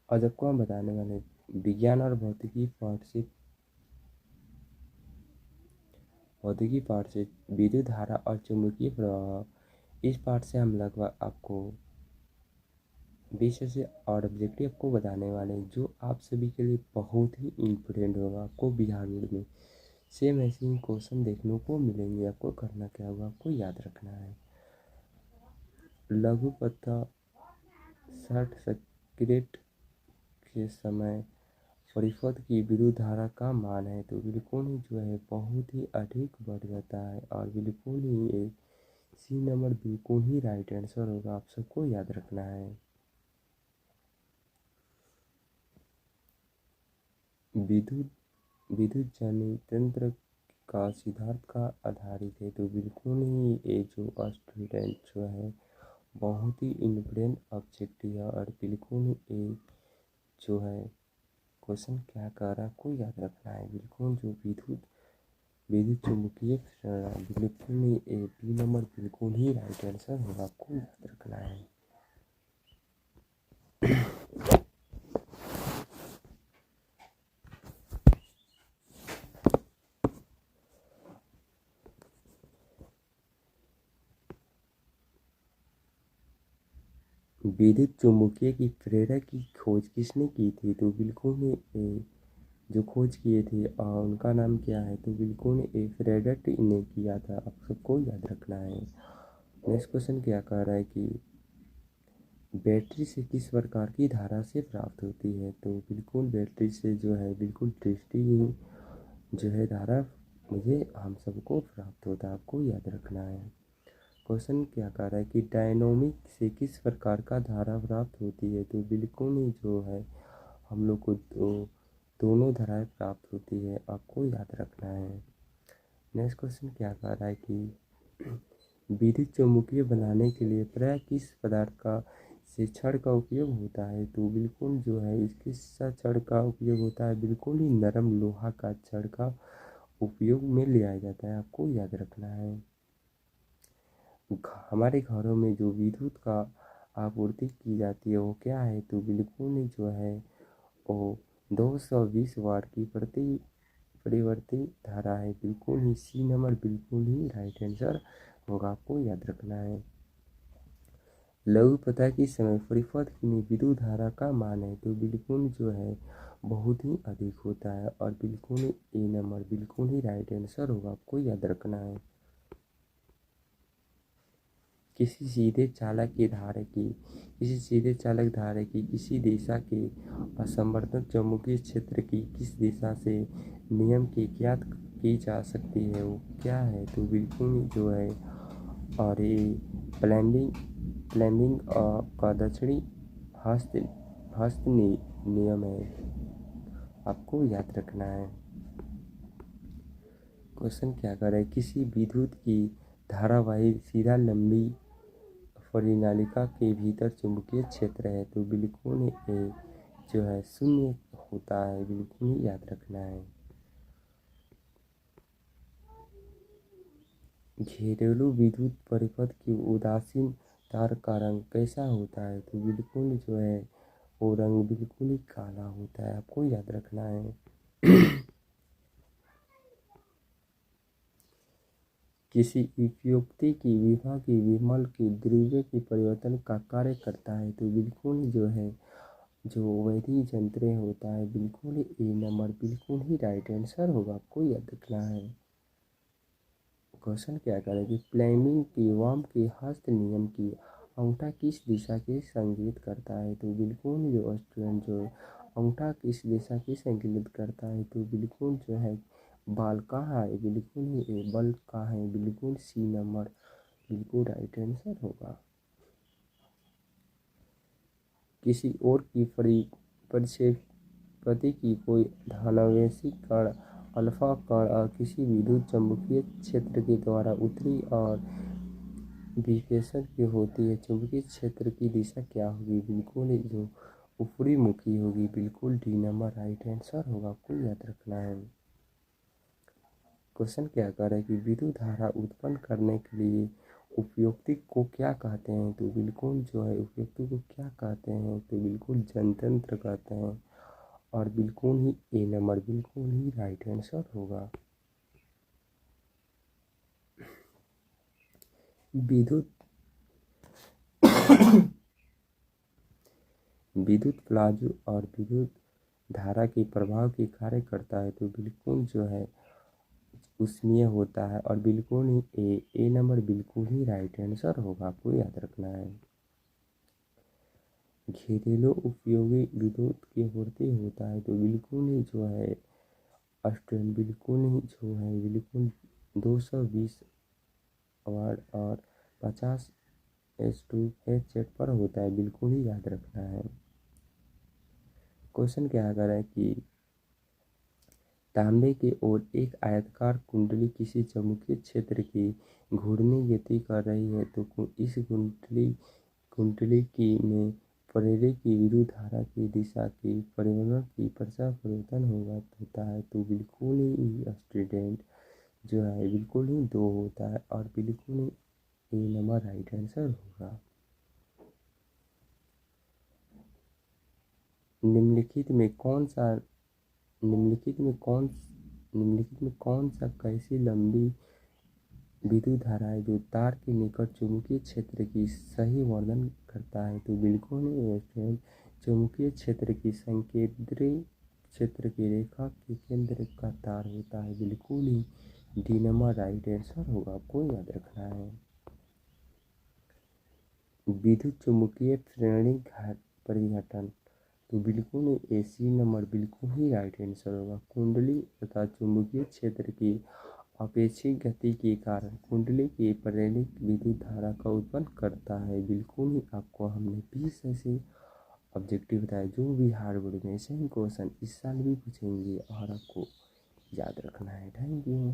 आज आपको हम बताने वाले हैं विज्ञान और भौतिकी पाठ से विद्युत धारा और चुंबकीय प्रवाह। इस पाठ से हम लगभग आपको विषय से और ऑब्जेक्टिव आपको बताने वाले हैं जो आप सभी के लिए बहुत ही इम्पोर्टेंट होगा। आपको बिहार बोर्ड में सेम ऐसे ही क्वेश्चन देखने को मिलेंगे। आपको करना क्या होगा, आपको याद रखना है लघुपथा शॉर्ट सर्किट के समय परिपथ की विद्युत धारा का मान है तो बिल्कुल ही जो है बहुत ही अधिक बढ़ जाता है और बिल्कुल ही एक सी नंबर बिल्कुल ही राइट आंसर होगा। आप सबको याद रखना है। विद्युत विद्युत जनित तंत्र का सिद्धांत का आधारित है तो बिल्कुल ही ये जो स्टूडेंट जो है बहुत ही इम्पोर्टेंट ऑब्जेक्टिव है और बिल्कुल ही एक जो है क्वेश्चन क्या कर रहा है आपको याद रखना है। बिल्कुल जो विद्युत चुम्बकीय प्रेरण बिल्कुल ही ए बी नंबर बिल्कुल ही राइट आंसर होगा। आपको याद रखना है। विद्युत चुम्बकीय की प्रेरक की खोज किसने की थी तो बिल्कुल ही जो खोज किए थे उनका नाम क्या है तो बिल्कुल फ्रेडरिक ने किया था। आप सबको याद रखना है। नेक्स्ट क्वेश्चन क्या कह रहा है कि बैटरी से किस प्रकार की धारा से प्राप्त होती है तो बिल्कुल बैटरी से जो है बिल्कुल टेस्टी जो है धारा मुझे हम सबको प्राप्त होता है। आपको याद रखना है। क्वेश्चन क्या कह रहा है कि डायनोमिक से किस प्रकार का धारा प्राप्त होती है तो बिल्कुल ही जो है हम लोग को दोनों धाराएं प्राप्त होती है। आपको याद रखना है। नेक्स्ट क्वेश्चन क्या कह रहा है कि विद्युत चुम्बकीय बनाने के लिए प्राय किस पदार्थ का से छड़ का उपयोग होता है तो बिल्कुल जो है इसके छड़ का उपयोग होता है बिल्कुल ही नरम लोहा का छड़ का उपयोग में लिया जाता है। आपको याद रखना है। हमारे घरों में जो विद्युत का आपूर्ति की जाती है वो क्या है तो बिल्कुल ही जो है वो 220 वाट की परिवर्ती धारा है। बिल्कुल ही सी नंबर बिल्कुल ही राइट आंसर होगा। आपको याद रखना है। लघुपथा की समय परिपथ में विद्युत धारा का मान है तो बिल्कुल जो है बहुत ही अधिक होता है और बिल्कुल ए नंबर बिल्कुल ही राइट आंसर होगा। आपको याद रखना है। किसी सीधे चालक धारा की किसी दिशा के असंवर्तन चुंबकीय क्षेत्र की किस दिशा से नियम की ज्ञात की जा सकती है वो क्या है तो बिल्कुल जो है और ये प्लैंबिंग का दक्षिणी हस्त नियम है। आपको याद रखना है। क्वेश्चन क्या कर रहा है किसी विद्युत की धारावाही सीधा लंबी परिनालिका के भीतर चुंबकीय क्षेत्र है तो बिल्कुल ये जो है शून्य होता है। बिल्कुल ही याद रखना है। घरेलू विद्युत परिपथ की उदासीन तार का रंग कैसा होता है तो बिल्कुल जो है वो रंग बिल्कुल ही काला होता है। आपको याद रखना है। किसी उपयुक्ति की विभा की विमल की द्रव्य के परिवर्तन का कार्य करता है तो बिल्कुल जो है जो वैधि यंत्र होता है बिल्कुल ही ए नंबर बिल्कुल ही राइट आंसर होगा। आपको याद रखना है। क्वेश्चन क्या करें कि प्लेमिंग की वाम के हस्त नियम की अंगूठा किस दिशा के संकेत करता है तो बिल्कुल जो स्टूडेंट जो अंगूठा किस दिशा की संकेत करता है तो बिल्कुल जो है बाल कहाँ है बिल्कुल ही बल कहाँ है बिल्कुल सी नंबर बिल्कुल राइट आंसर होगा। किसी और की परिक्षेपति की कोई धनावेशी कण अल्फा कण और किसी विद्युत चुम्बकीय क्षेत्र के द्वारा उत्तरी और विक्षेपण की होती है चुंबकीय क्षेत्र की दिशा क्या होगी बिल्कुल जो ऊपरी मुखी होगी। बिल्कुल डी नंबर राइट आंसर होगा। आपको याद रखना है। क्वेश्चन क्या कर रहा है कि विद्युत धारा उत्पन्न करने के लिए उपयुक्ति को क्या कहते हैं, तो बिल्कुल जो है उपयुक्ति को क्या कहते हैं, तो बिल्कुल जनतंत्र कहते हैं। और बिल्कुल ही ए नंबर बिल्कुल ही राइट आंसर होगा। विद्युत विद्युत प्लाजो और विद्युत धारा के प्रभाव के कार्य करता है, तो बिल्कुल जो है उसमें होता है। और बिल्कुल ही ए नंबर बिल्कुल ही राइट आंसर होगा, आपको याद रखना है। घरेलू उपयोगी विद्युत की आपूर्ति होता है, तो बिल्कुल ही जो है अस्टेन बिल्कुल ही जो है बिल्कुल 220 वाट और 50 S2 पर होता है, बिल्कुल ही याद रखना है। क्वेश्चन क्या कर रहा है कि तांबे की ओर एक आयताकार कुंडली किसी चुंबकीय क्षेत्र की घूर्णी गति कर रही है, तो इस कुंडली की में प्रेरक की विद्युत धारा की दिशा की परिवर्तन की प्रचार परिवर्तन होता है, तो बिल्कुल ही स्टूडेंट जो है बिल्कुल ही 2 होता है। और बिल्कुल ही ए नंबर राइट आंसर होगा। निम्नलिखित में कौन सा कैसी लंबी विद्युत धारा है जो तार के निकट चुंबकीय क्षेत्र की सही वर्णन करता है, तो बिल्कुल ही चुंबकीय क्षेत्र की संकेंद्री क्षेत्र की रेखा के केंद्र का तार होता है, बिल्कुल ही डी नंबर राइट आंसर होगा, आपको याद रखना है। विद्युत चुम्बकीय प्रेरणी परिघटन, तो बिल्कुल ए सी नंबर बिल्कुल ही राइट आंसर होगा। कुंडली तथा चुंबकीय क्षेत्र की अपेक्षित गति के कारण कुंडली की प्रेरित विद्युत धारा का उत्पन्न करता है, बिल्कुल ही आपको हमने 20 ऐसे ऑब्जेक्टिव बताया जो भी हार्ड बोर्ड में सेम क्वेश्चन इस साल भी पूछेंगे और आपको याद रखना है। Thank you.